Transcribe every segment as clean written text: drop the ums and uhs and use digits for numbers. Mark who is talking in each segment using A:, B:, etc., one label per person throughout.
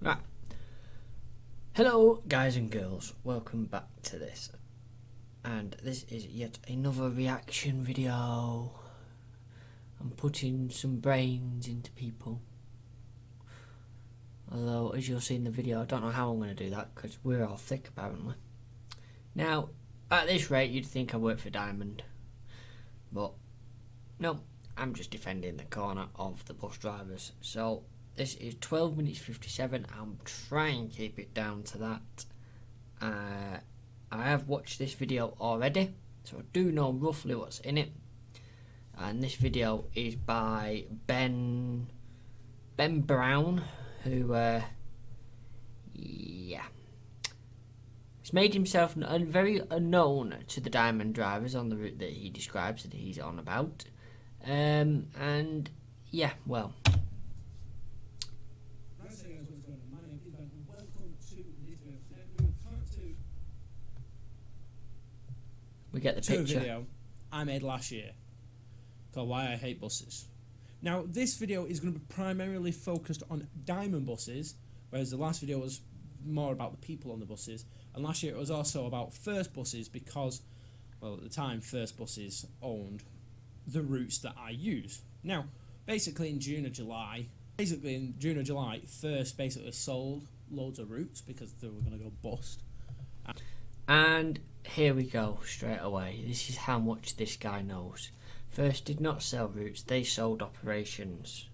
A: Right. Hello guys and girls, welcome back to this. And this is yet another reaction video. I'm putting some brains into people. Although, as you'll see in the video, I don't know how I'm going to do that because we're all thick apparently. Now, at this rate you'd think I work for Diamond. But, no, I'm just defending the corner of the bus drivers. So, this is 12 minutes 57. I'm trying to keep it down to that. I have watched this video already, so I do know roughly what's in it. And this video is by Ben Brown, who, yeah, he's made himself very unknown to the Diamond drivers on the route that he describes that he's on about. And yeah, well. We get the picture.
B: A video I made last year called Why I Hate Buses. Now, this video is going to be primarily focused on Diamond buses, whereas the last video was more about the people on the buses. And last year it was also about First buses because, well, at the time, First buses owned the routes that I use. Now, basically in June or July, First basically sold loads of routes because they were going to go bust.
A: And here we go straight away. This is how much this guy knows. First did not sell routes, they sold operations.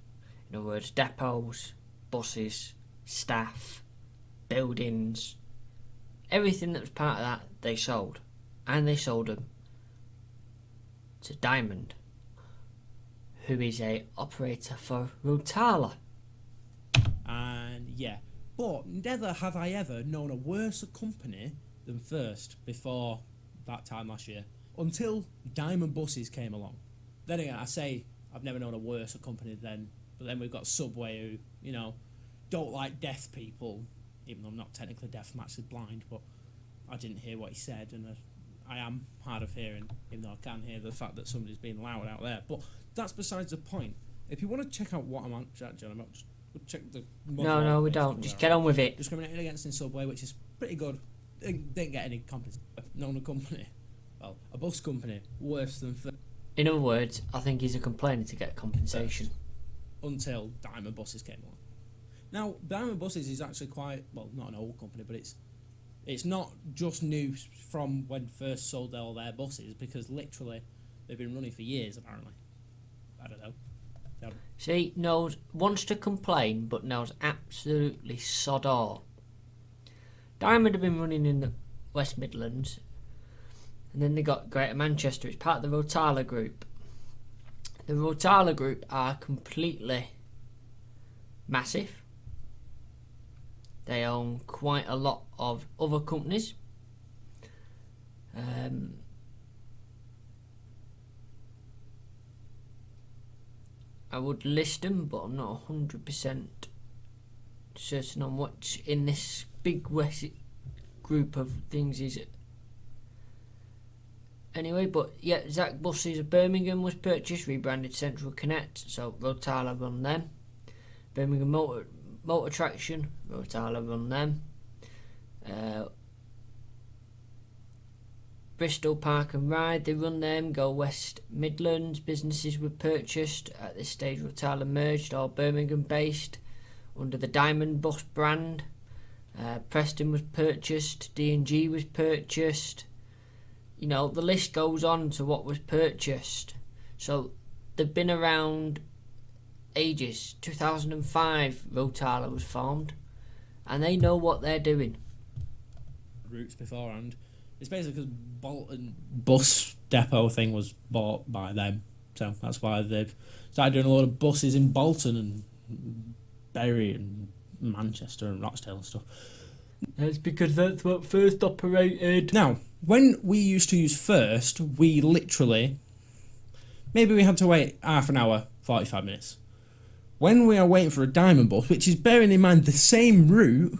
A: In other words, depots, buses, staff, buildings, everything that was part of that they sold. And they sold them to Diamond, who is a operator for Rotala.
B: And yeah, but never have I ever known a worse company than First before that time last year, until Diamond Buses came along. Then again, I say I've never known a worse company then, but then we've got Subway who, you know, don't like deaf people, even though I'm not technically deaf, I'm actually blind, but I didn't hear what he said, and I am hard of hearing, even though I can hear the fact that somebody's being loud out there. But that's besides the point. If you want to check out what I'm on, John, I'm just check the...
A: No, we don't. Just get on with it.
B: Discriminated against in Subway, which is pretty good. Didn't get any compensation. Known a company, well, a bus company, worse than First.
A: In other words, I think he's a complainer to get compensation.
B: Until Diamond Buses came along. Now, Diamond Buses is actually quite, well, not an old company, but it's not just new from when First sold all their buses, because literally they've been running for years, apparently. I don't know.
A: See, wants to complain, but knows absolutely sod all. Diamond have been running in the West Midlands, and then they got Greater Manchester. It's part of the Rotala Group. The Rotala Group are completely massive. They own quite a lot of other companies. I would list them, but I'm not 100% certain on what's in this big West group of things is it. Anyway, but yeah, Zach Buses of Birmingham was purchased, rebranded Central Connect, so Rotala run them. Birmingham Motor Traction, Rotala run them. Bristol Park and Ride, they run them. Go West Midlands, businesses were purchased. At this stage, Rotala merged, all Birmingham based, under the Diamond Bus brand. Preston was purchased, D&G was purchased. You know, the list goes on to what was purchased. So they've been around ages. 2005 Rotala was formed, and they know what they're doing.
B: Routes beforehand. It's basically because Bolton bus depot thing was bought by them, so that's why they've started doing a lot of buses in Bolton and Bury and Manchester and Rochdale and stuff.
A: That's because that's what First operated.
B: Now, when we used to use First, we literally, maybe we had to wait half an hour, 45 minutes. When we are waiting for a Diamond bus, which is bearing in mind the same route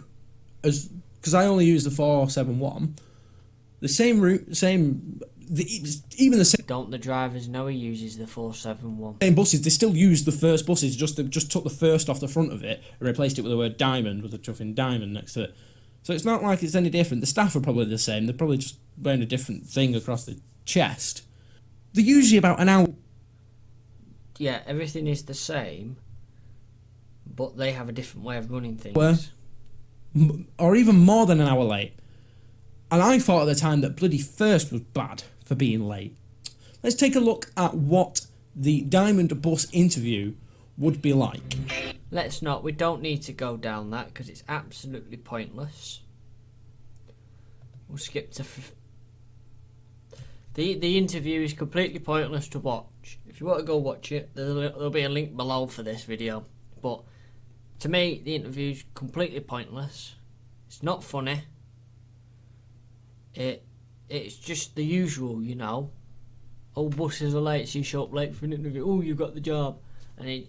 B: as, because I only use the 471, the same route, same even the
A: Don't the drivers know he uses the 471?
B: same buses, they still use the first buses, just took the first off the front of it and replaced it with the word diamond, with a chuffing diamond next to it. So it's not like it's any different. The staff are probably the same. They're probably just wearing a different thing across the chest. They're usually about an hour.
A: Yeah, everything is the same, but they have a different way of running things.
B: Or even more than an hour late. And I thought at the time that bloody first was bad for being late. Let's take a look at what the Diamond Bus interview would be like.
A: Let's not. We don't need to go down that because it's absolutely pointless. We'll skip to... The interview is completely pointless to watch. If you want to go watch it, there'll be a link below for this video. But to me, the interview is completely pointless. It's not funny. It's just the usual, you know. Oh, buses are late, so you show up late for an interview. Oh, you got the job. And you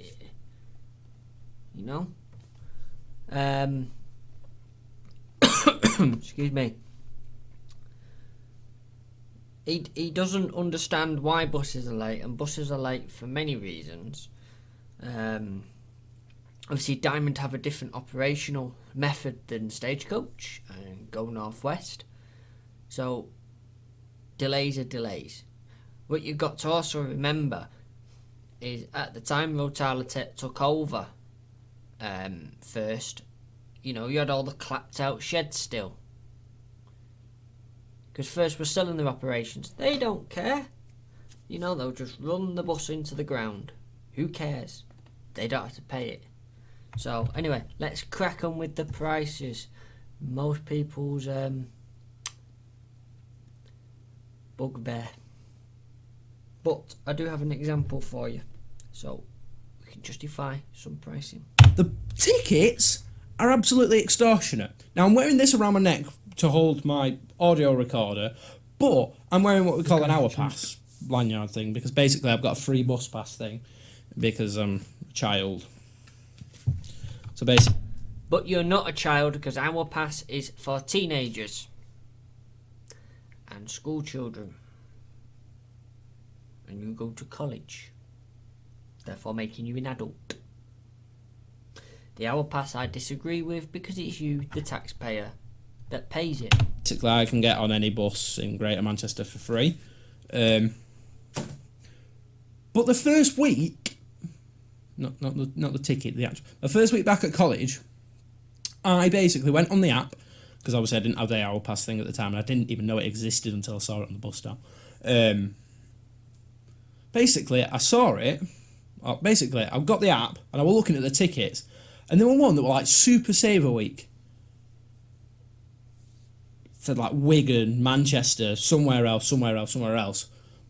A: know. Excuse me. He doesn't understand why buses are late, and buses are late for many reasons. Obviously, Diamond have a different operational method than Stagecoach and Go North West. So, delays are delays. What you've got to also remember is at the time Road Tyler took over first, you know, you had all the clapped out sheds still. Because first we're selling their operations. They don't care. You know, they'll just run the bus into the ground. Who cares? They don't have to pay it. So, anyway, let's crack on with the prices. Most people's bugbear. But I do have an example for you, so we can justify some pricing.
B: The tickets are absolutely extortionate. Now, I'm wearing this around my neck to hold my audio recorder, but I'm wearing what we call an hour pass lanyard thing, because basically I've got a free bus pass thing because I'm a child. So basically...
A: But you're not a child, because Hour Pass is for teenagers and school children. And you go to college, therefore making you an adult. The Hour Pass I disagree with, because it's you, the taxpayer, that pays it.
B: Basically, I can get on any bus in Greater Manchester for free. But the first week, not the ticket, the first week back at college, I basically went on the app, because obviously I didn't have the Hour Pass thing at the time, and I didn't even know it existed until I saw it on the bus stop. Basically, I saw it. Basically, I got the app and I was looking at the tickets, and there were one that were like Super Saver Week. It said like Wigan, Manchester, somewhere else.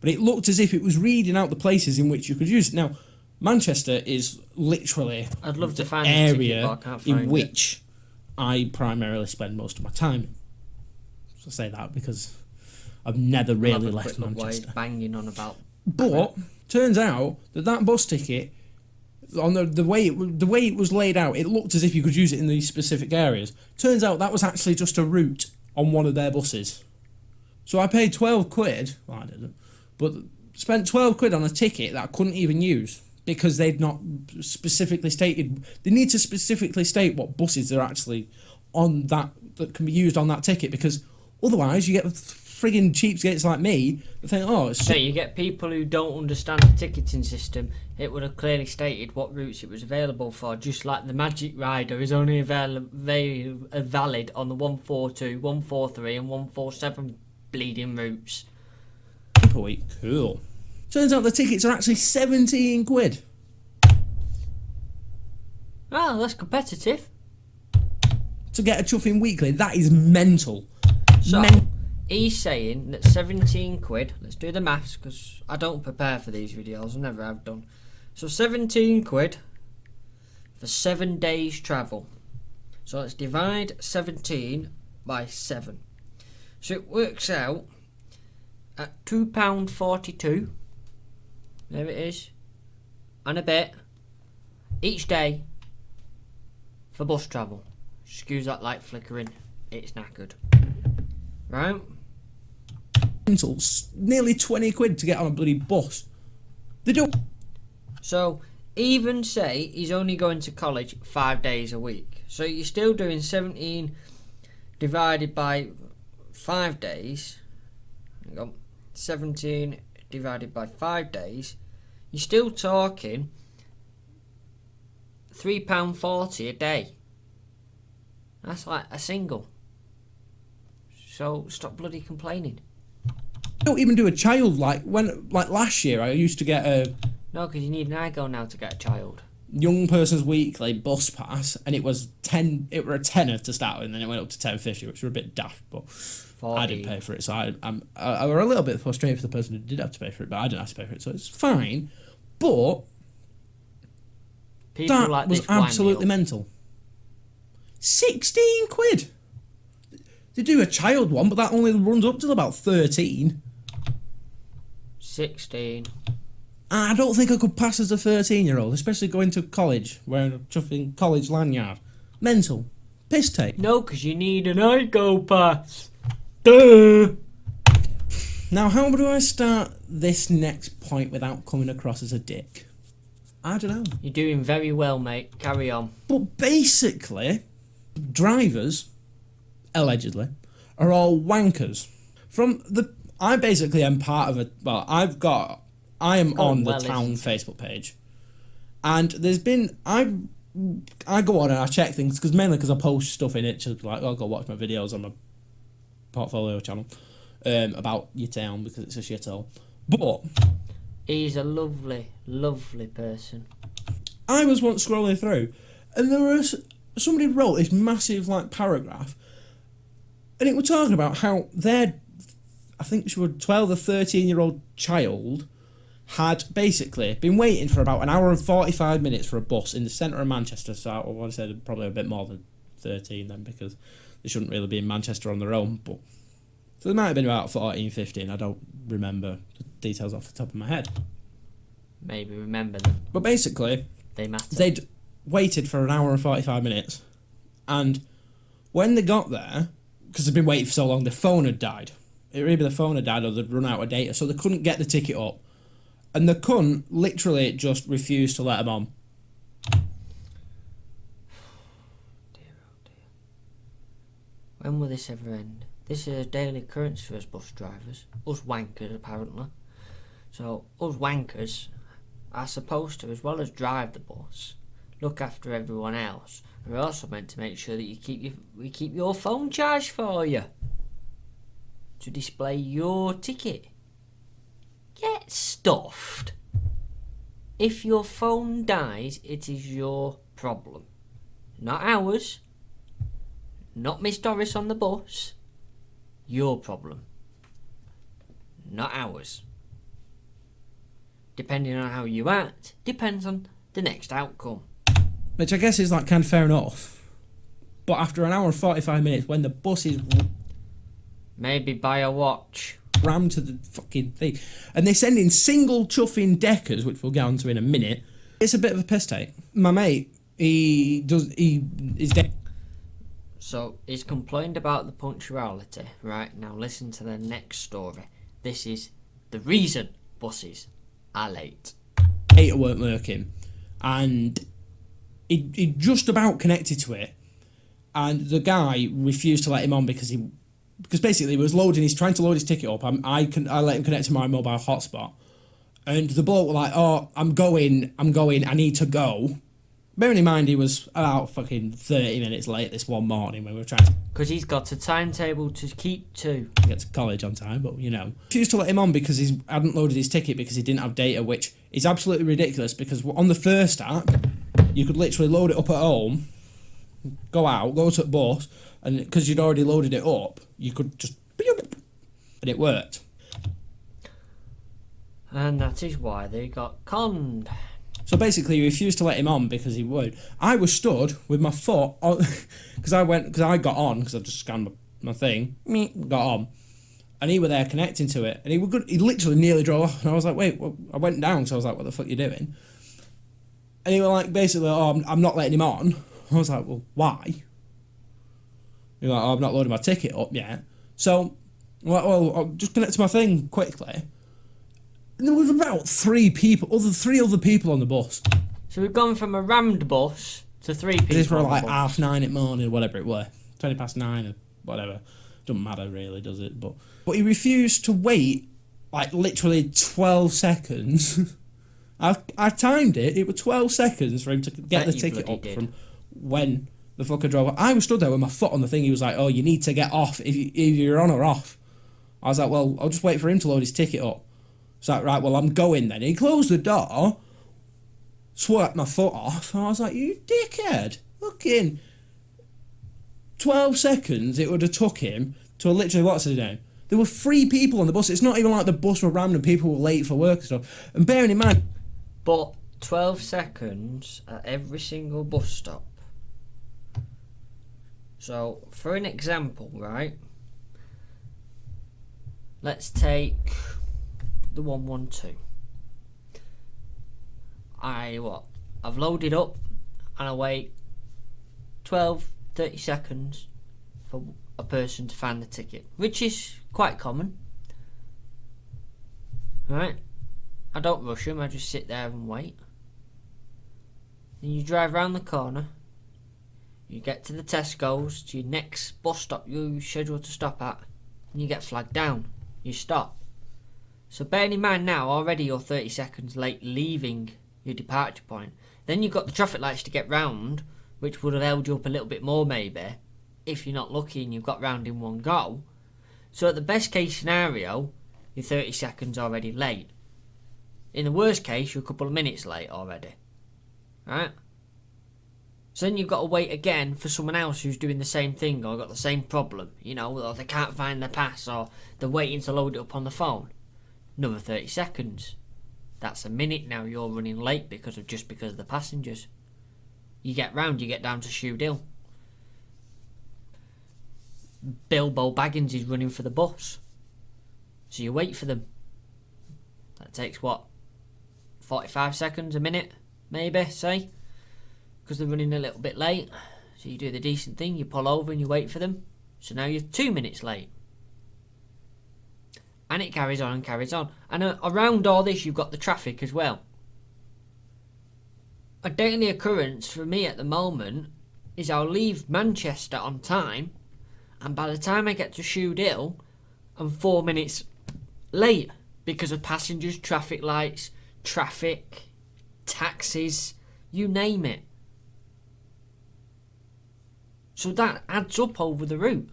B: But it looked as if it was reading out the places in which you could use it. Now, Manchester is literally
A: I'd love to
B: the
A: find
B: area
A: the ticket, but I can't
B: in
A: find
B: which I primarily spend most of my time. So I say that because I've never really left Manchester.
A: Banging on about.
B: But turns out that bus ticket, on the way it was laid out, it looked as if you could use it in these specific areas. Turns out that was actually just a route on one of their buses. So I paid 12 quid. Well, I didn't, but spent 12 quid on a ticket that I couldn't even use because they'd not specifically stated. They need to specifically state what buses are actually on that can be used on that ticket, because otherwise you get frigging cheapskates like me that think, oh, it's...
A: So you get people who don't understand the ticketing system. It would have clearly stated what routes it was available for, just like the Magic Rider is only valid on the 142, 143 and 147 bleeding routes.
B: Per week. Cool. Turns out the tickets are actually 17 quid.
A: Oh, that's competitive.
B: To get a chuffing weekly, that is mental.
A: So, he's saying that 17 quid, let's do the maths because I don't prepare for these videos, I never have done. So 17 quid for 7 days travel. So let's divide 17 by 7. So it works out at £2.42, there it is, and a bit, each day for bus travel. Excuse that light flickering, it's knackered. Right?
B: Nearly 20 quid to get on a bloody bus. They don't.
A: So even say he's only going to college 5 days a week. So you're still doing 17 divided by 5 days. Hang on. 17 divided by 5 days. You're still talking £3.40 a day. That's like a single. So stop bloody complaining.
B: I don't even do a child like last year. I used to get a
A: No, because you need an IGO now to get a child.
B: young person's weekly bus pass, and it was 10. It were a tenner to start with, and then it went up to 10.50, which were a bit daft. But
A: 40.
B: I didn't pay for it, so I were a little bit frustrated for the person who did have to pay for it, but I didn't have to pay for it, so it's fine. But
A: People
B: that
A: like
B: was
A: this wind me
B: absolutely
A: up.
B: mental. 16 quid. They do a child one, but that only runs up till about 13.
A: 16.
B: I don't think I could pass as a 13-year-old, especially going to college, wearing a chuffing college lanyard. Mental. Piss take.
A: No, because you need an IGO pass. Duh.
B: Now, how do I start this next point without coming across as a dick? I don't know.
A: You're doing very well, mate. Carry on.
B: But basically, drivers, allegedly, are all wankers. I basically am part of I am on the town Facebook page, and there's been I go on and I check things because I post stuff in it, just like I'll go watch my videos on my portfolio channel about your town because it's a shithole. But
A: He's a lovely, lovely person.
B: I was once scrolling through, and there was somebody wrote this massive paragraph, and it was talking about how I think she was 12 or 13-year-old child had basically been waiting for about an hour and 45 minutes for a bus in the centre of Manchester. So I want to say probably a bit more than 13 then, because they shouldn't really be in Manchester on their own. But so they might have been about 14, 15. I don't remember the details off the top of my head.
A: Maybe remember them.
B: But basically,
A: They matter.
B: they'd waited for an hour and 45 minutes, and when they got there, because they'd been waiting for so long, their phone had died. Either the phone had died or they'd run out of data, so they couldn't get the ticket up. And the cunt literally just refused to let them on.
A: Dear, oh dear. When will this ever end? This is a daily occurrence for us bus drivers. Us wankers, apparently. So, us wankers are supposed to, as well as drive the bus, look after everyone else. We're also meant to make sure that we keep your phone charged for you, to display your ticket. Get stuffed. If your phone dies, it is your problem. Not ours. Not Miss Doris on the bus. Your problem. Not ours. Depending on how you act, depends on the next outcome.
B: Which I guess is kind of fair enough. But after an hour and 45 minutes, when the bus is
A: Maybe buy a watch.
B: rammed to the fucking thing, and they send in single chuffing deckers, which we'll get onto in a minute, it's a bit of a piss take. My mate, is dead.
A: So he's complained about the punctuality. Right, now listen to the next story. This is the reason buses are late.
B: Data weren't working, and he just about connected to it, and the guy refused to let him on because basically he was he's trying to load his ticket up. I let him connect to my mobile hotspot, and the bloke was like, "Oh, I'm going, I need to go." Bearing in mind he was about fucking 30 minutes late this one morning when we were trying to
A: Because he's got a timetable to keep to.
B: get to college on time, but refused to let him on because he hadn't loaded his ticket because he didn't have data, which is absolutely ridiculous because on the first app, you could literally load it up at home, go to the bus, and because you'd already loaded it up, you could just, and it worked.
A: And that is why they got conned.
B: So basically, he refused to let him on because he would. I was stood with my foot on, because I got on because I just scanned my thing, got on, and he were there connecting to it, and he literally nearly drove off, and I was like, wait, well, I went down, so I was like, what the fuck are you doing? And he was basically, oh, I'm not letting him on. I was like, well, why? He was like, oh, I've not loaded my ticket up yet. So Well, I'll just connect to my thing quickly. And there was about three other people on the bus.
A: So we've gone from a rammed bus to 3 people.
B: This were
A: on the
B: like
A: bus.
B: 9:30 in the morning, whatever it were, 9:20 or whatever. Doesn't matter really, does it? But he refused to wait like literally 12 seconds. I timed it. It was 12 seconds for him to get the ticket up from when the fucker drove. I was stood there with my foot on the thing. He was like, "Oh, you need to get off if you're on or off." I was like, "Well, I'll just wait for him to load his ticket up." It's like, right, well, I'm going then. He closed the door, swept my foot off, and I was like, "You dickhead! Fucking 12 seconds it would have took him to literally, what's his name? There were 3 people on the bus. It's not even like the bus were rammed and people were late for work and stuff. And bearing in mind...
A: But 12 seconds at every single bus stop. So, for an example, right? Let's take the 112. I've loaded up and I wait 12-30 seconds for a person to find the ticket, which is quite common, right? I don't rush them, I just sit there and wait. Then you drive round the corner, you get to the Tesco's, to your next bus stop you're scheduled to stop at, and you get flagged down. You stop. So bearing in mind now, already you're 30 seconds late leaving your departure point. Then you've got the traffic lights to get round, which would have held you up a little bit more maybe, if you're not lucky and you've got round in one go. So at the best case scenario, you're 30 seconds already late. In the worst case, you're a couple of minutes late already. Right? So then you've got to wait again for someone else who's doing the same thing or got the same problem. You know, or they can't find their pass or they're waiting to load it up on the phone. Another 30 seconds. That's a minute now you're running late because of the passengers. You get round, you get down to Shoe Hill. Bilbo Baggins is running for the bus. So you wait for them. That takes what? 45 seconds, a minute, maybe, say? Because they're running a little bit late. So you do the decent thing, you pull over and you wait for them. So now you're 2 minutes late. And it carries on and carries on. And around all this you've got the traffic as well. A daily occurrence for me at the moment is I'll leave Manchester on time, and by the time I get to Shoe Hill, I'm 4 minutes late because of passengers, traffic lights, traffic, taxis, you name it. So that adds up over the route.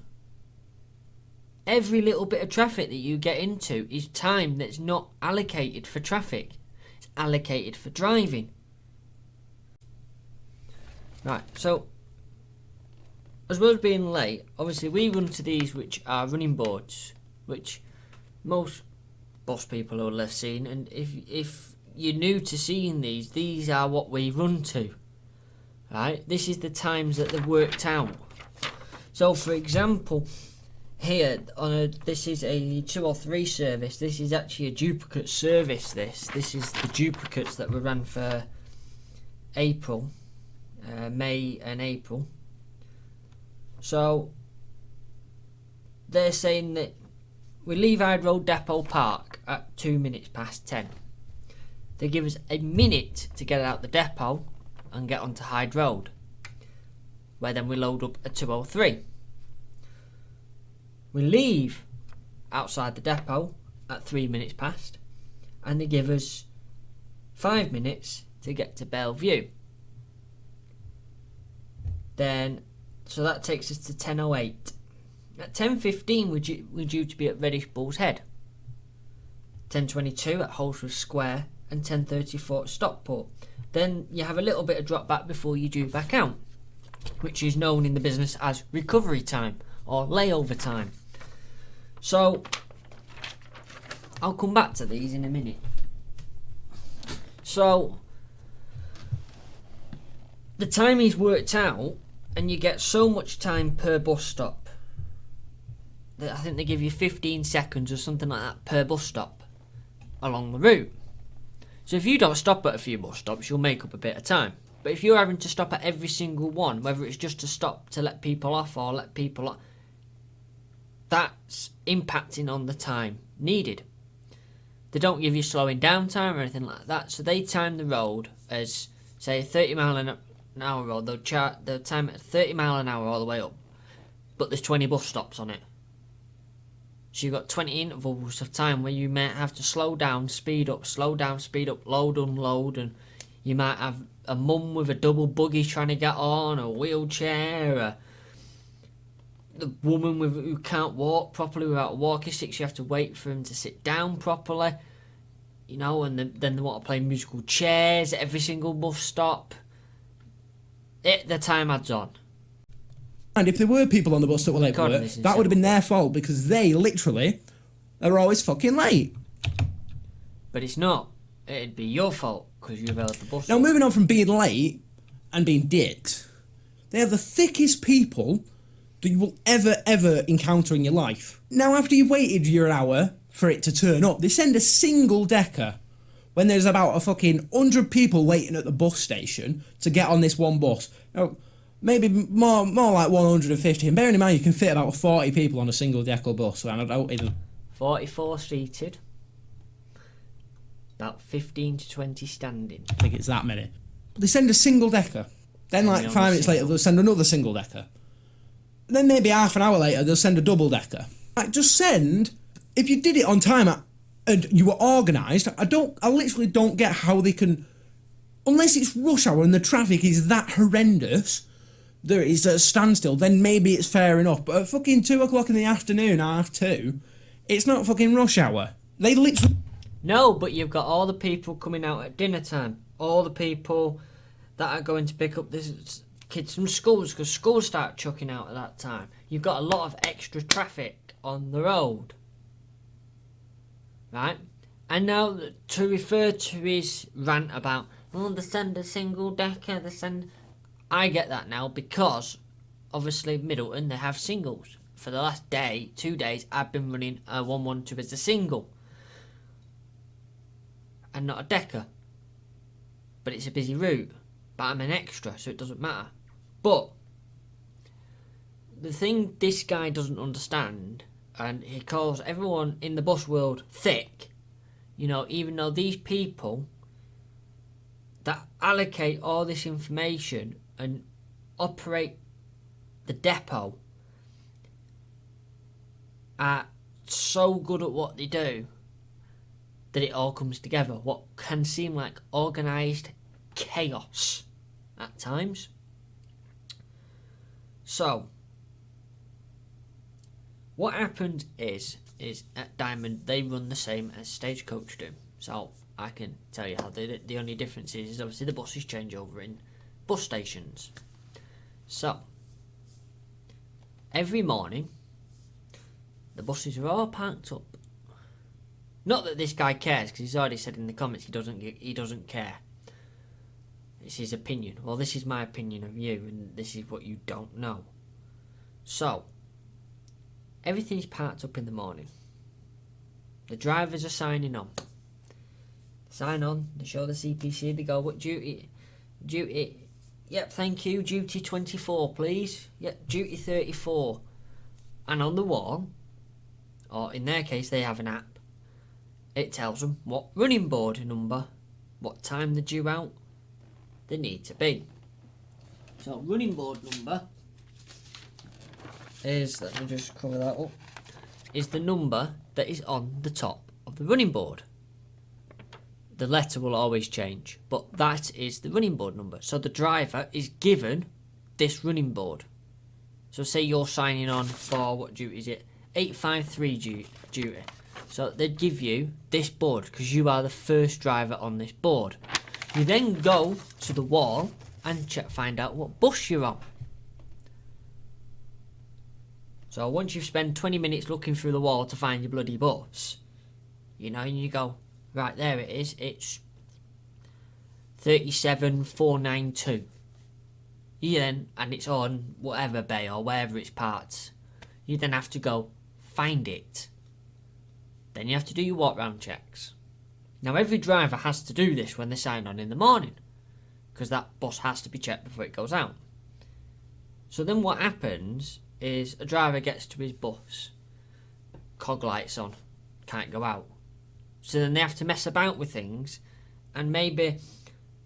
A: Every little bit of traffic that you get into is time that's not allocated for traffic. It's allocated for driving. Right, so as well as being late, obviously we run to these which are running boards, which most bus people will have seen, and if you're new to seeing these are what we run to. Right, this is the times that they've worked out. So for example, here this is a 203 service. This is actually a duplicate service. This is the duplicates that were run for April, May and April. So they're saying that we leave Hyde Road Depot Park at 2 minutes past 10. They give us a minute to get out the depot and get onto Hyde Road, where then we load up a 203. We leave outside the depot at 3 minutes past, and they give us 5 minutes to get to Bellevue. Then, so that takes us to 10:08. At 10:15 we're due to be at Reddish Bull's Head. 10:22 at Holsworth Square, and 10:34 at Stockport. Then you have a little bit of drop back before you due back out, which is known in the business as recovery time or layover time. So I'll come back to these in a minute. So the time is worked out, and you get so much time per bus stop. I think they give you 15 seconds or something like that per bus stop along the route. So if you don't stop at a few bus stops, you'll make up a bit of time. But if you're having to stop at every single one, whether it's just to stop to let people off or let people on, that's impacting on the time needed. They don't give you slowing down time or anything like that, so they time the road as, say, a 30 mile an hour road. They'll time it at 30 mile an hour all the way up, but there's 20 bus stops on it. So you've got 20 intervals of time where you might have to slow down, speed up, load, unload, and you might have a mum with a double buggy trying to get on, a wheelchair, the woman who can't walk properly without a walking stick. So you have to wait for them to sit down properly, you know, and then they want to play musical chairs at every single bus stop. The time adds on.
B: And if there were people on the bus that were late for work, that would have been their fault, because they literally are always fucking late.
A: But it's not. It'd be your fault because you've held the bus.
B: Now, moving on from being late and being dicks, they are the thickest people that you will ever encounter in your life. Now, after you've waited your hour for it to turn up, they send a single decker when there's about a fucking 100 people waiting at the bus station to get on this one bus. Now, maybe more like 150, and bearing in mind you can fit about 40 people on a single decker bus, and I don't even...
A: 44 seated, about 15 to 20 standing.
B: I think it's that many. They send a single decker, then like 5 minutes later they'll send another single decker, then maybe half an hour later they'll send a double decker. Like, just send, if you did it on time and you were organised, I literally don't get how they can, unless it's rush hour and the traffic is that horrendous, there is a standstill, then maybe it's fair enough. But at fucking 2 o'clock in the afternoon, 2:30, it's not fucking rush hour. They literally...
A: No, but you've got all the people coming out at dinner time. All the people that are going to pick up this kids from schools, because schools start chucking out at that time. You've got a lot of extra traffic on the road. Right? And now, to refer to his rant about, oh, they send a single decker, I get that now, because obviously Middleton, they have singles. For the last 2 days, I've been running a 112 as a single and not a decker. But it's a busy route, but I'm an extra, so it doesn't matter. But the thing this guy doesn't understand, and he calls everyone in the bus world thick, you know, even though these people that allocate all this information and operate the depot are so good at what they do that it all comes together. What can seem like organised chaos at times. So, what happened is at Diamond they run the same as Stagecoach do. So I can tell you how they do it. The only difference is obviously the buses change over in bus stations. So, every morning, the buses are all parked up. Not that this guy cares, because he's already said in the comments he doesn't care. It's his opinion. Well, this is my opinion of you, and this is what you don't know. So, everything's parked up in the morning. The drivers are signing on. Sign on, they show the CPC, they go, what duty, yep, thank you, duty 24 please, yep, duty 34. And on the wall, or in their case they have an app, it tells them what running board number, what time they're due out, they need to be. So running board number is, let me just cover that up, is the number that is on the top of the running board. The letter will always change, but that is the running board number. So the driver is given this running board. So say you're signing on for, what duty is it? 853 duty. So they'd give you this board because you are the first driver on this board. You then go to the wall and find out what bus you're on. So once you've spent 20 minutes looking through the wall to find your bloody bus, you know, and you go, right, there it is, it's 37492. You then, and it's on whatever bay or wherever it's parked, you then have to go find it. Then you have to do your walk round checks. Now every driver has to do this when they sign on in the morning, because that bus has to be checked before it goes out. So then what happens is a driver gets to his bus, cog lights on, can't go out. So then they have to mess about with things, and maybe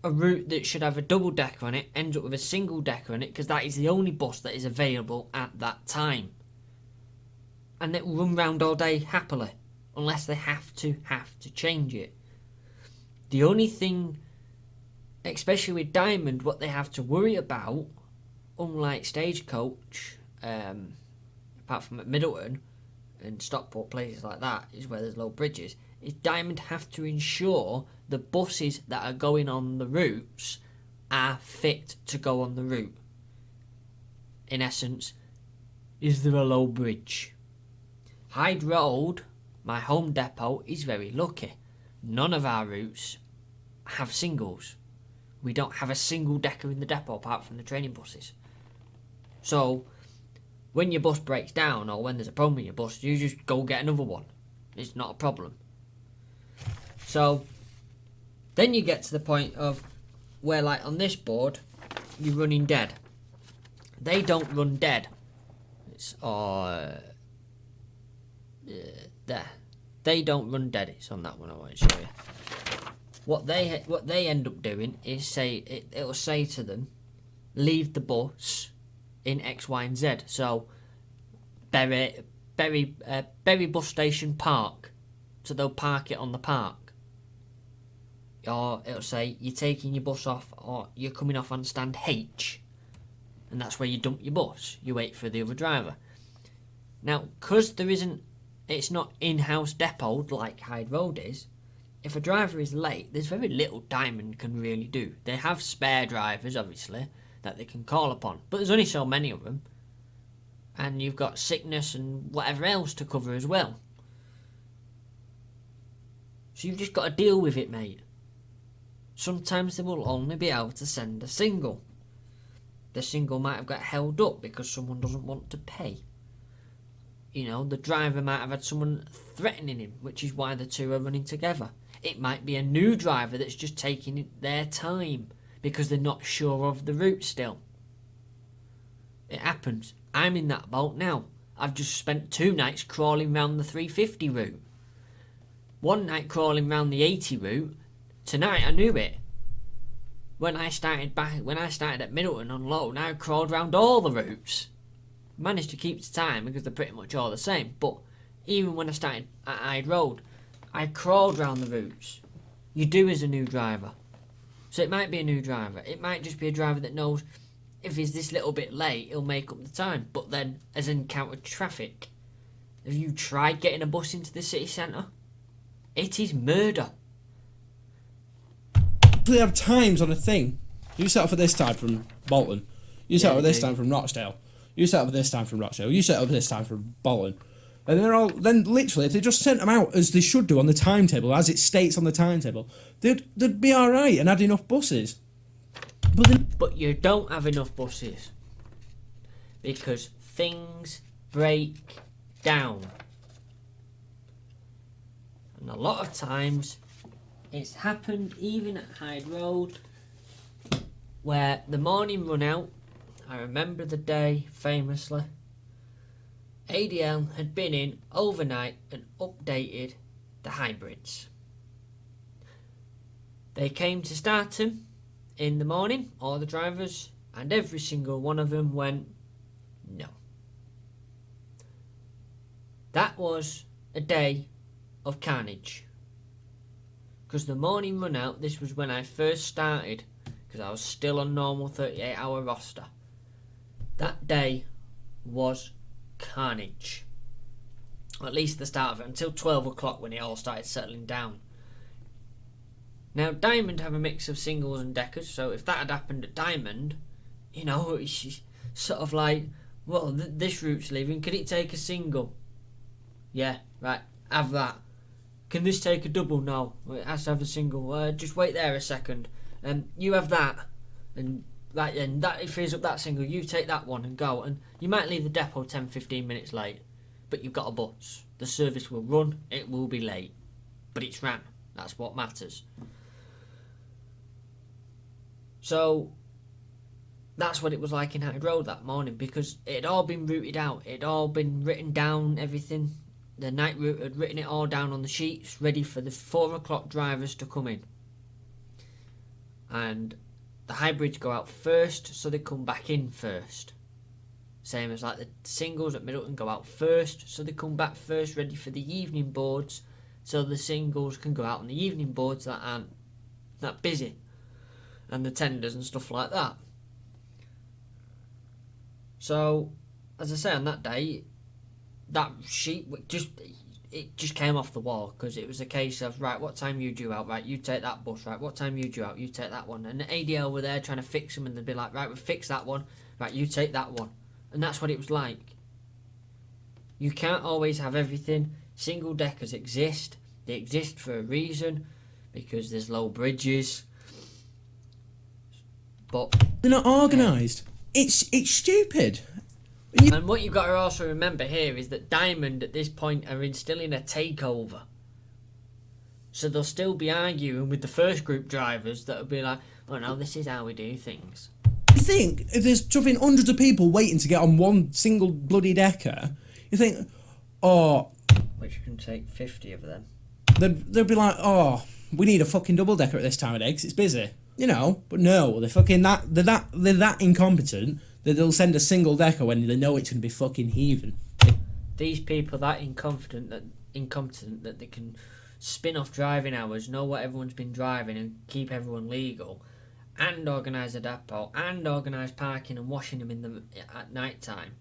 A: a route that should have a double decker on it ends up with a single decker on it because that is the only bus that is available at that time. And it will run round all day happily, unless they have to change it. The only thing, especially with Diamond, what they have to worry about, unlike Stagecoach, apart from at Middleton and Stockport, places like that, is where there's low bridges, is Diamond have to ensure the buses that are going on the routes are fit to go on the route. In essence, is there a low bridge? Hyde Road, my home depot, is very lucky. None of our routes have singles. We don't have a single decker in the depot apart from the training buses. So, when your bus breaks down or when there's a problem with your bus, you just go get another one. It's not a problem. So, then you get to the point of where, like on this board, you're running dead. They don't run dead. It's there. They don't run dead. It's on that one I want to show you. What they end up doing is it'll say to them, leave the bus in X, Y, and Z. So Bury bus station park. So they'll park it on the park. Or it'll say you're taking your bus off, or you're coming off on stand H, and that's where you dump your bus. You wait for the other driver. Now, because it's not in-house depoted like Hyde Road is, if a driver is late, there's very little Diamond can really do. They have spare drivers, obviously, that they can call upon, but there's only so many of them, and you've got sickness and whatever else to cover as well. So you've just got to deal with it, mate. Sometimes they will only be able to send a single. The single might have got held up because someone doesn't want to pay. You know, the driver might have had someone threatening him, which is why the two are running together. It might be a new driver that's just taking their time because they're not sure of the route still. It happens. I'm in that boat now. I've just spent 2 nights crawling round the 350 route. One night crawling round the 80 route. Tonight I knew it. When I started at Middleton on loan, I crawled round all the routes. Managed to keep to time because they're pretty much all the same. But even when I started at Hyde Road, I crawled round the routes. You do as a new driver. So it might be a new driver. It might just be a driver that knows if he's this little bit late, he'll make up the time. But then, has encountered traffic. Have you tried getting a bus into the city centre? It is murder.
B: They have times on a thing. You set up for this time from Bolton. You set up for this time from Rochdale. You set up for this time from Rochdale. You set up for this time from Bolton. And they're all, then literally, if they just sent them out as they should do on the timetable, as it states on the timetable, they'd be alright and had enough buses.
A: But you don't have enough buses. Because things break down. And a lot of times, it's happened even at Hyde Road, where the morning run out, I remember the day famously, ADL had been in overnight and updated the hybrids. They came to start them in the morning, all the drivers, and every single one of them went, no. That was a day of carnage. Because the morning run out, this was when I first started, because I was still on normal 38-hour roster. That day was carnage. At least the start of it, until 12 o'clock when it all started settling down. Now, Diamond have a mix of singles and deckers, so if that had happened at Diamond, you know, it's sort of like, well, this route's leaving, can it take a single? Yeah, right, have that. Can this take a double? No, it has to have a single. Just wait there a second. You have that, and right then that frees up that single. You take that one and go. And you might leave the depot 10-15 minutes late, but you've got a bus. The service will run. It will be late, but it's ran. That's what matters. So that's what it was like in Hyde Road that morning, because it had all been routed out. It had all been written down. Everything the night route had written it all down on the sheets, ready for the 4 o'clock drivers to come in. And the hybrids go out first, so they come back in first. Same as like the singles at Middleton go out first, so they come back first, ready for the evening boards, so the singles can go out on the evening boards that aren't that busy, and the tenders and stuff like that. So, as I say, on that day, that sheet just came off the wall, because it was a case of, right, what time you due out? Right, you take that bus. Right, what time you due out? You take that one. And the ADL were there trying to fix them, and they'd be like, right, we'll fix that one. Right, you take that one. And that's what it was like. You can't always have everything. Single deckers exist. They exist for a reason, because there's low bridges. But
B: they're not organised. It's stupid.
A: And what you've got to also remember here is that Diamond at this point are still in a takeover. So they'll still be arguing with the first group drivers that will be like, oh no, this is how we do things.
B: You think if there's something hundreds of people waiting to get on one single bloody decker, you think, oh,
A: which can take 50 of them.
B: They'll be like, oh, we need a fucking double decker at this time of day because it's busy, you know. But no, they're that incompetent that they'll send a single decker when they know it's going to be fucking heaving.
A: These people that incompetent that they can spin off driving hours, know what everyone's been driving, and keep everyone legal, and organise a depot, and organise parking and washing them at night time,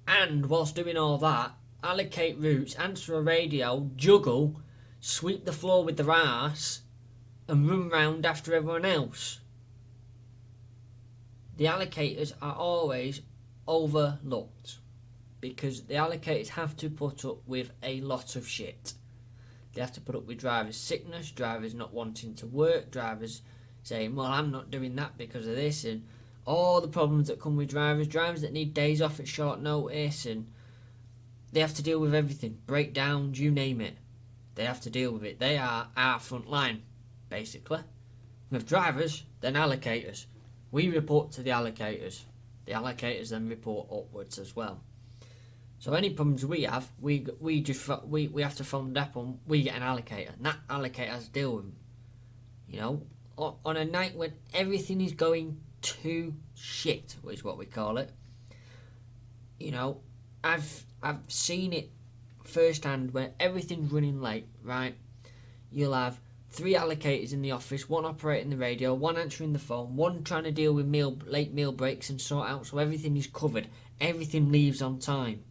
A: and whilst doing all that, allocate routes, answer a radio, juggle, sweep the floor with their arse, and run round after everyone else. The allocators are always overlooked, because the allocators have to put up with a lot of shit. They have to put up with drivers' sickness, drivers not wanting to work, drivers saying, well, I'm not doing that because of this, and all the problems that come with drivers that need days off at short notice, and they have to deal with everything, breakdowns, you name it. They have to deal with it. They are our front line, basically. With drivers, then allocators. We report to the allocators. The allocators then report upwards as well. So any problems we have, we have to phone the depot and we get an allocator, and that allocator has to deal with them. You know, on a night when everything is going to shit, is what we call it. You know, I've seen it firsthand where everything's running late, right? You'll have 3 allocators in the office, 1 operating the radio, 1 answering the phone, 1 trying to deal with late meal breaks and sort out so everything is covered, everything leaves on time.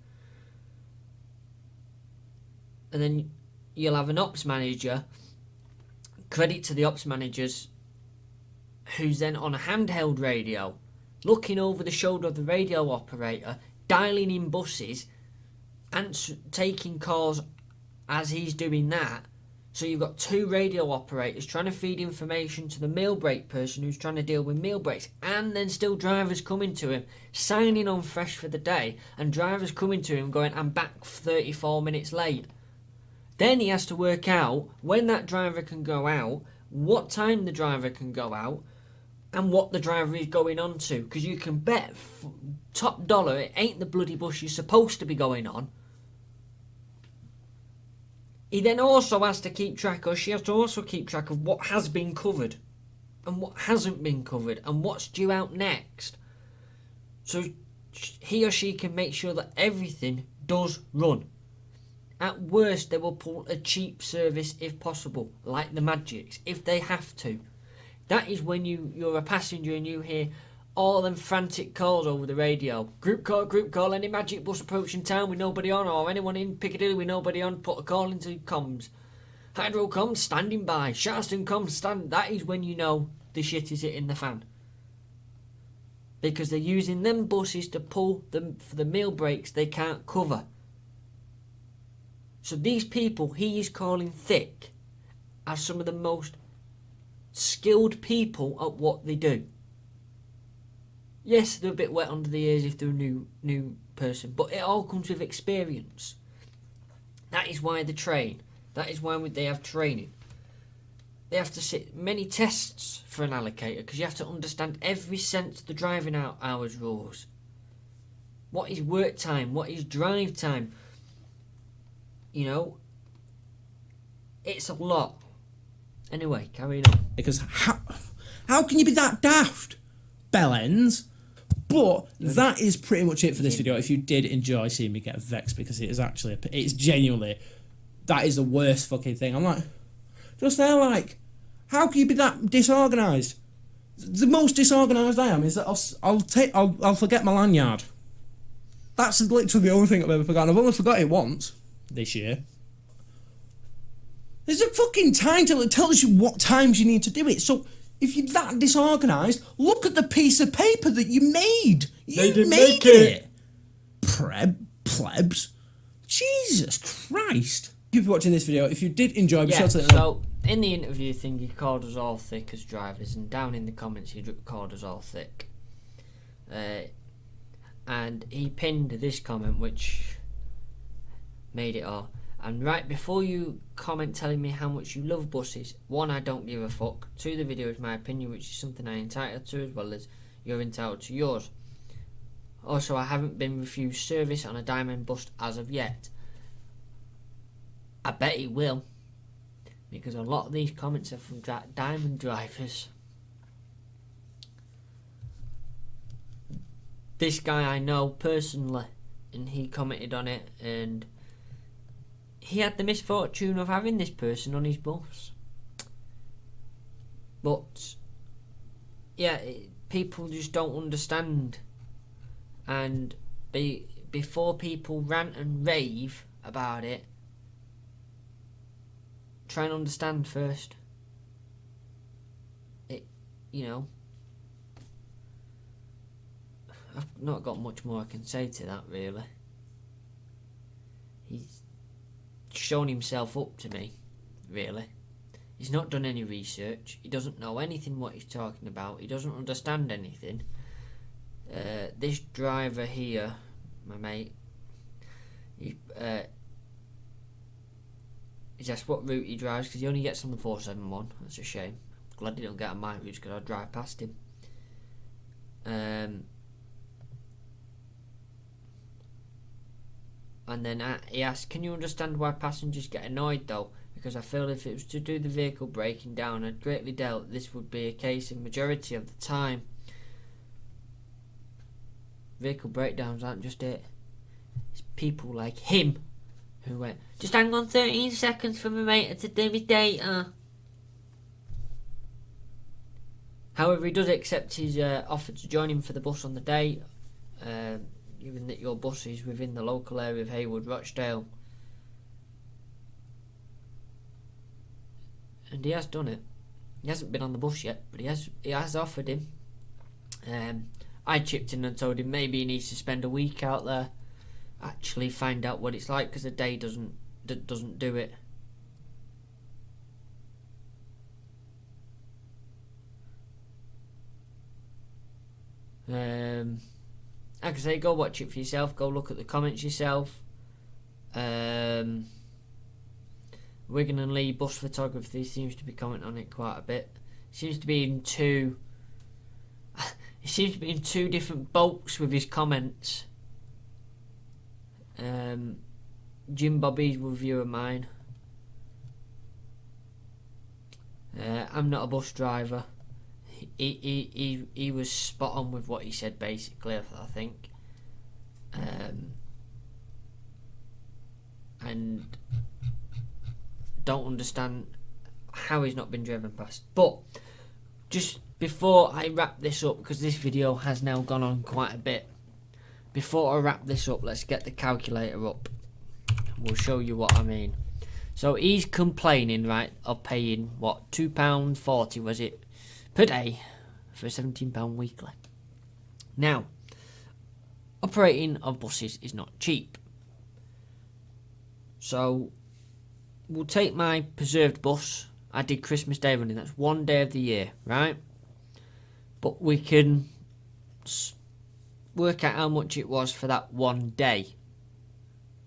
A: And then you'll have an ops manager, credit to the ops managers, who's then on a handheld radio, looking over the shoulder of the radio operator, dialing in buses, and taking calls as he's doing that. So you've got 2 radio operators trying to feed information to the meal break person who's trying to deal with meal breaks, and then still drivers coming to him, signing on fresh for the day, and drivers coming to him going, I'm back 34 minutes late. Then he has to work out when that driver can go out, what time the driver can go out, and what the driver is going on to. Because you can bet top dollar it ain't the bloody bus you're supposed to be going on. He then also has to keep track, or she has to also keep track of what has been covered and what hasn't been covered and what's due out next. So he or she can make sure that everything does run. At worst, they will pull a cheap service if possible, like the Magics, if they have to. That is when you're a passenger and you hear all them frantic calls over the radio. Group call, any Magic bus approaching town with nobody on, or anyone in Piccadilly with nobody on, put a call into comms. Hydro comms, standing by. Sharston comms, stand. That is when you know the shit is hitting the fan. Because they're using them buses to pull them for the meal breaks they can't cover. So these people he is calling thick are some of the most skilled people at what they do. Yes, they're a bit wet under the ears if they're a new person, but it all comes with experience. That is why they train. That is why they have training. They have to sit many tests for an allocator, because you have to understand every sense of the driving hours rules. What is work time? What is drive time? You know, it's a lot. Anyway, carry on.
B: Because how can you be that daft? Bellends. But that is pretty much it for this video. If you did enjoy seeing me get vexed, because it is actually, it's genuinely, that is the worst fucking thing. I'm like, just there like, how can you be that disorganised? The most disorganised I am is that I'll forget my lanyard. That's literally the only thing I've ever forgotten. I've only forgot it once this year. There's a fucking timetable that tells you what times you need to do it. So if you're that disorganised, look at the piece of paper that you made. You made it. Plebs. Jesus Christ. Thank you for watching this video. If you did enjoy, be sure to let me know.
A: So in the interview thing, he called us all thick as drivers, and down in the comments he called us all thick. And he pinned this comment which made it all. And right before you comment telling me how much you love buses, 1, I don't give a fuck. 2, the video is my opinion, which is something I'm entitled to, as well as you're entitled to yours. Also, I haven't been refused service on a Diamond bus as of yet. I bet he will, because a lot of these comments are from Diamond drivers. This guy I know personally, and he commented on it, and he had the misfortune of having this person on his bus. But yeah, people just don't understand, and before people rant and rave about it, try and understand first. You know, I've not got much more I can say to that, really. He's shown himself up to me, really. He's not done any research. He doesn't know anything what he's talking about. He doesn't understand anything. This driver here, my mate, he's asked what route he drives, because he only gets on the 471. That's a shame. Glad he don't get on my route, because I'd drive past him. And then he asked, can you understand why passengers get annoyed though? Because I feel if it was to do the vehicle breaking down, I'd greatly doubt this would be a case in majority of the time. Vehicle breakdowns aren't just it. It's people like him who went, just hang on 13 seconds for my mate to do his data. However, he does accept his offer to join him for the bus on the day, given that your bus is within the local area of Haywood, Rochdale. And he has done it. He hasn't been on the bus yet, but he has offered him. I chipped in and told him maybe he needs to spend a week out there, actually find out what it's like, because a day doesn't do it. Like I say, go watch it for yourself. Go look at the comments yourself. Wigan and Lee bus photography seems to be commenting on it quite a bit. Seems to be in two. He seems to be in two different boats with his comments. Jim Bobby's review of mine. I'm not a bus driver. He was spot on with what he said, basically, I think. And don't understand how he's not been driven past. But just before I wrap this up, because this video has now gone on quite a bit, before I wrap this up, let's get the calculator up. We'll show you what I mean. So he's complaining, right, of paying, what, £2.40 was it, per day for £17 weekly. Now, operating of buses is not cheap. So, we'll take my preserved bus. I did Christmas Day running, that's one day of the year, right? But we can work out how much it was for that one day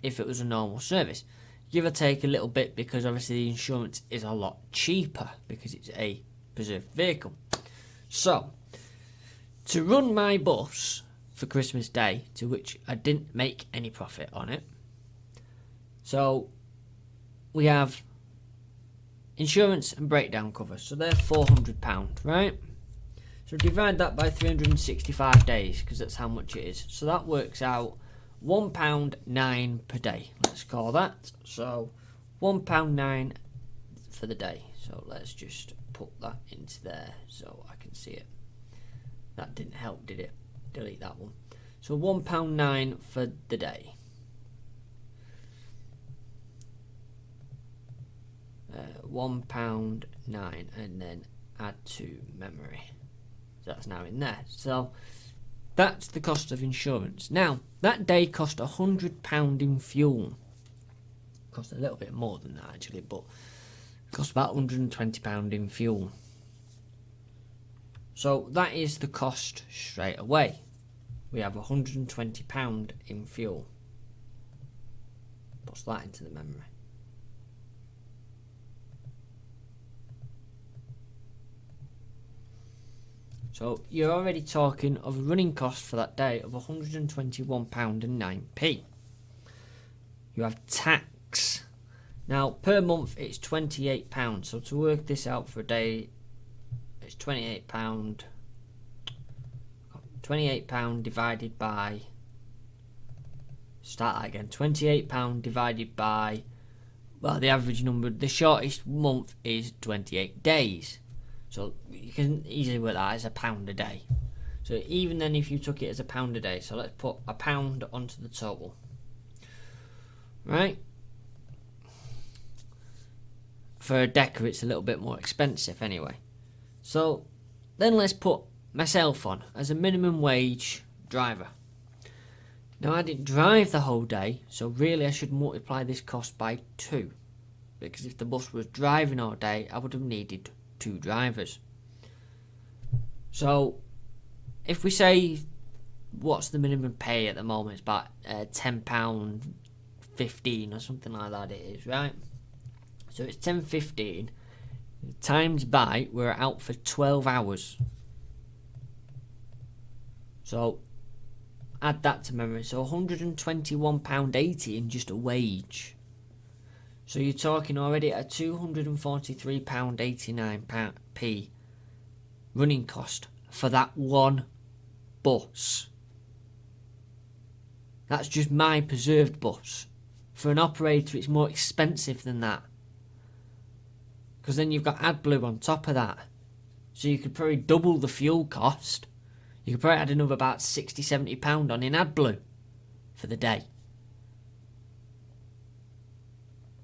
A: if it was a normal service. Give or take a little bit, because obviously the insurance is a lot cheaper because it's a preserved vehicle. So, to run my bus for Christmas Day, to which I didn't make any profit on it, so we have insurance and breakdown cover. So they're £400, right? So divide that by 365 days, because that's how much it is. So that works out £1.09 per day. Let's call that. So £1.09 for the day. So let's just put that into there so I can see it. That didn't help, did it? Delete that one. So £1.09 for the day. £1.09 and then add to memory. So that's now in there. So that's the cost of insurance. Now that day cost £100 in fuel. Cost a little bit more than that actually, but it cost about £120 in fuel. So that is the cost straight away. We have £120 in fuel. Puts that into the memory. So you're already talking of a running cost for that day of £121.09. You have tax. Now per month it's £28. So to work this out for a day, it's £28. £28 divided by. Start that again. £28 divided by. Well, the average number. The shortest month is 28 days. So you can easily work that as £1 a day. So even then if you took it as £1 a day, so let's put £1 onto the total. Right? For a decker it's a little bit more expensive anyway. So then let's put myself on as a minimum wage driver. Now I didn't drive the whole day, so really I should multiply this cost by 2. Because if the bus was driving all day, I would have needed 2 drivers. So if we say what's the minimum pay at the moment, it's about £10.15 or something like that it is, right? So it's £10.15 times by, we're out for 12 hours. So add that to memory. So £121.80 in just a wage. So you're talking already at £243.89 running cost for that one bus. That's just my preserved bus. For an operator it's more expensive than that. Because then you've got AdBlue on top of that. So you could probably double the fuel cost. You could probably add another about £60-70 on in AdBlue for the day.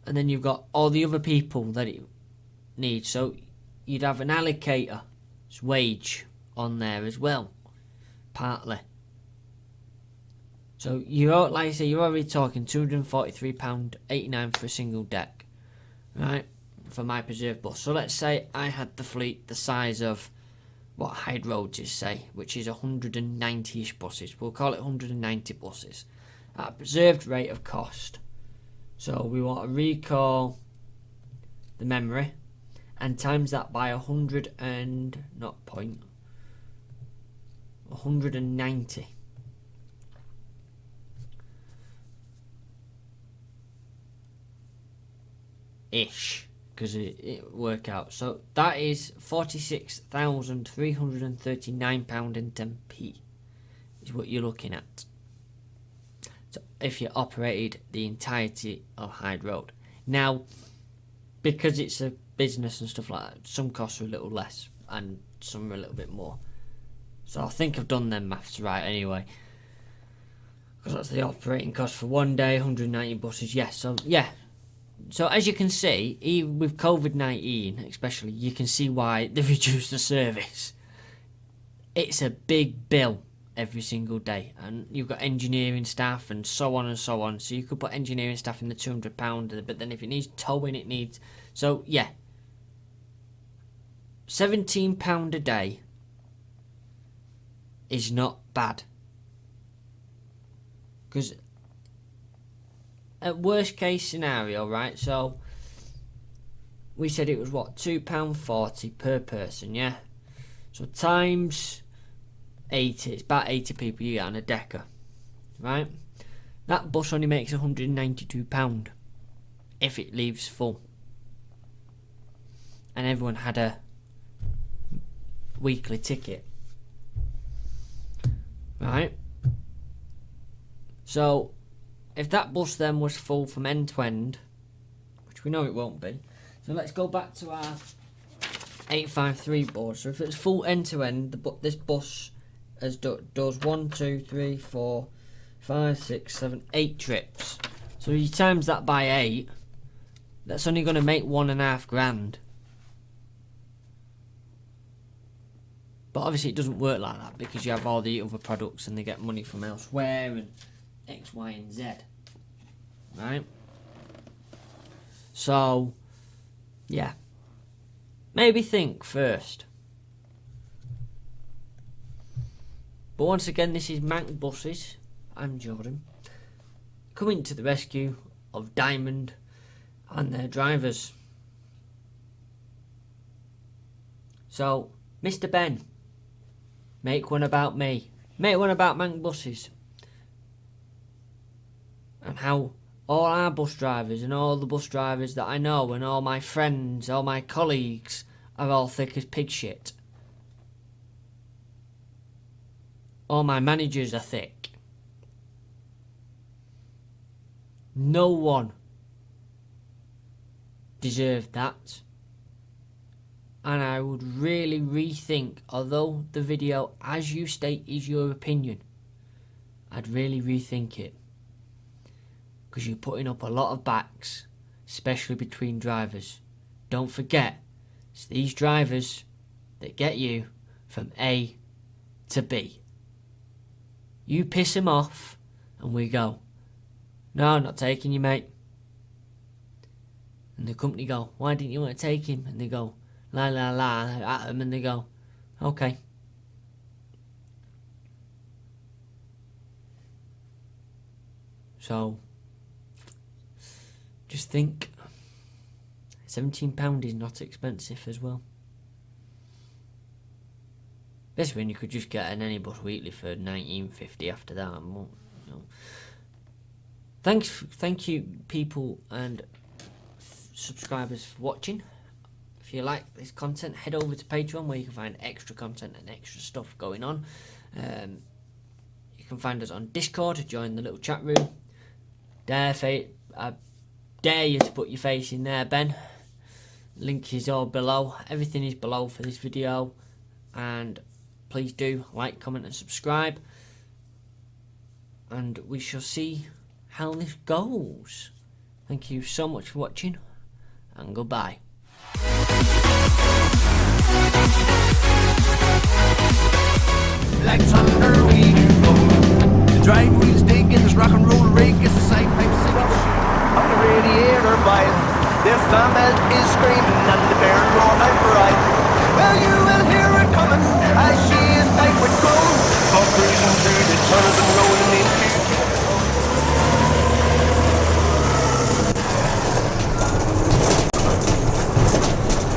A: And then you've got all the other people that it needs. So you'd have an allocator's wage on there as well, partly. So you're, like I say, you're already talking £243.89 for a single deck, right? For my preserved bus. So let's say I had the fleet the size of what Hyde Roads is, say, which is 190-ish buses. We'll call it 190 buses at a preserved rate of cost. So we want to recall the memory and times that by 100 and not point 190. Ish, because it work out. So that is £46,339.10 is what you're looking at. So if you operated the entirety of Hyde Road. Now, because it's a business and stuff like that, some costs are a little less and some are a little bit more. So I think I've done them maths right anyway. Because that's the operating cost for one day, 190 buses. Yes, so yeah. So as you can see, even with COVID-19 especially, you can see why they reduced the service. It's a big bill every single day, and you've got engineering staff and so on and so on. So you could put engineering staff in the £200, but then if it needs towing, it needs. So yeah, £17 a day is not bad. Because at worst case scenario, right? So we said it was what, £2.40 per person, yeah. So times 80, it's about 80 people you get on a decker, right? That bus only makes £192. if it leaves full. And everyone had a weekly ticket. Right? So, if that bus then was full from end to end, which we know it won't be, so let's go back to our 853 board. So if it's full end to end, this bus does 1, 2, 3, 4, 5, 6, 7, 8 trips. So you times that by 8, that's only going to make £1,500. But obviously it doesn't work like that because you have all the other products and they get money from elsewhere and X, Y and Z. Right? So, yeah. Maybe think first. But once again, this is Mancbuses. I'm Jordan, coming to the rescue of Diamond and their drivers. So, Mr. Ben, make one about me. Make one about Mancbuses. And how all our bus drivers and all the bus drivers that I know and all my friends, all my colleagues are all thick as pig shit. All my managers are thick. No one deserved that. And I would really rethink, although the video, as you state, is your opinion, I'd really rethink it. Because you're putting up a lot of backs, especially between drivers. Don't forget, it's these drivers that get you from A to B. You piss them off and we go, no, I'm not taking you, mate. And the company go, why didn't you want to take him? And they go, la la la at them and they go, okay. So, just think, £17 is not expensive as well. Especially when you could just get an Anybus Weekly for £19.50 after that. You know. Thank you people and subscribers for watching. If you like this content, head over to Patreon where you can find extra content and extra stuff going on. You can find us on Discord, join the little chat room. I dare you to put your face in there, Ben. Link is all below. Everything is below for this video. And please do like, comment and subscribe. And we shall see how this goes. Thank you so much for watching. And goodbye.
C: Like thunder we go. The drive wheels dig in this rock and roll rig is a side pipe switch on the radiator boil. The fan belt is screaming and the barrel roar out for ride. Well, you will hear it coming as she is piped with chrome. For cruising through the tunnels and rolling into.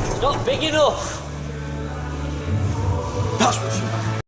A: It's not big enough.
C: That's